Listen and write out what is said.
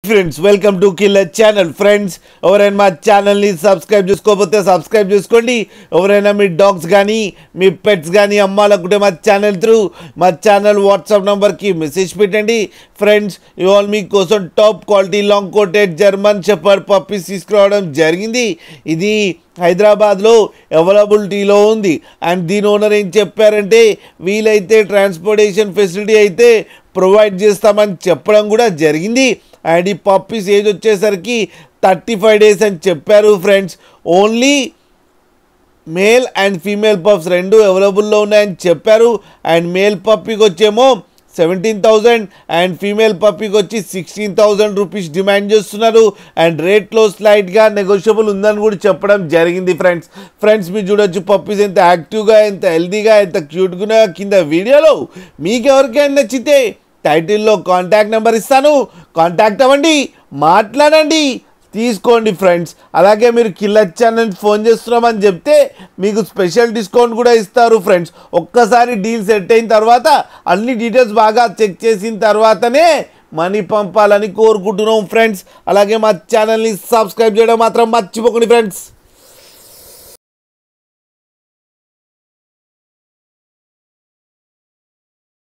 Friends welcome to killer channel. Friends ఎవరైనా మా ఛానల్ని సబ్స్క్రైబ్ చేసుకోకపోతే సబ్స్క్రైబ్ చేసుకోండి. ఎవరైనా మీ డాగ్స్ కానీ మీ పెట్స్ కానీ అమ్మాలనుకుంటే మా ఛానల్ వాట్సాప్ నెంబర్కి మెసేజ్ పెట్టండి. ఫ్రెండ్స్ ఇవాళ మీకోసం top quality long coated German shepherd puppies తీసుకురావడం జరిగింది. ఇది హైదరాబాద్లో అవైలబిలిటీలో ఉంది. అండ్ దీని ఓనర్ ఏం చెప్పారంటే వీలైతే ట్రాన్స్పోర్టేషన్ ఫెసిలిటీ అయితే ప్రొవైడ్ చేస్తామని చెప్పడం కూడా జరిగింది. అండ్ ఈ పప్పీస్ ఏజ్ వచ్చేసరికి 35 days అని చెప్పారు. Friends only male and female pups రెండు అవైలబుల్లో ఉన్నాయని చెప్పారు. అండ్ మేల్ పప్పీకి వచ్చేమో 17,000 అండ్ ఫీమేల్ పప్పీకి వచ్చి 16,000 రూపీస్ డిమాండ్ చేస్తున్నారు. అండ్ రేట్లో స్లైట్గా నెగోషియబుల్ ఉందని కూడా చెప్పడం జరిగింది. ఫ్రెండ్స్ మీరు చూడొచ్చు పప్పీస్ ఎంత యాక్టివ్గా, ఎంత హెల్తీగా, ఎంత క్యూట్గా కింద వీడియోలో. మీకు ఎవరికైనా నచ్చితే టైటిల్లో కాంటాక్ట్ నెంబర్ ఇస్తాను, కాంటాక్ట్ అవ్వండి, మాట్లాడండి, తీసుకోండి. ఫ్రెండ్స్ అలాగే మీరు కిల్లర్ ఛానల్ ఫోన్ చేస్తున్నామని చెప్తే మీకు స్పెషల్ డిస్కౌంట్ కూడా ఇస్తారు. ఫ్రెండ్స్ ఒక్కసారి డీల్ సెట్ అయిన తర్వాత అన్ని డీటెయిల్స్ బాగా చెక్ చేసిన తర్వాతనే మనీ పంపాలని కోరుకుంటున్నాం. ఫ్రెండ్స్ అలాగే మా ఛానల్ని సబ్స్క్రైబ్ చేయడం మాత్రం మర్చిపోకండి. ఫ్రెండ్స్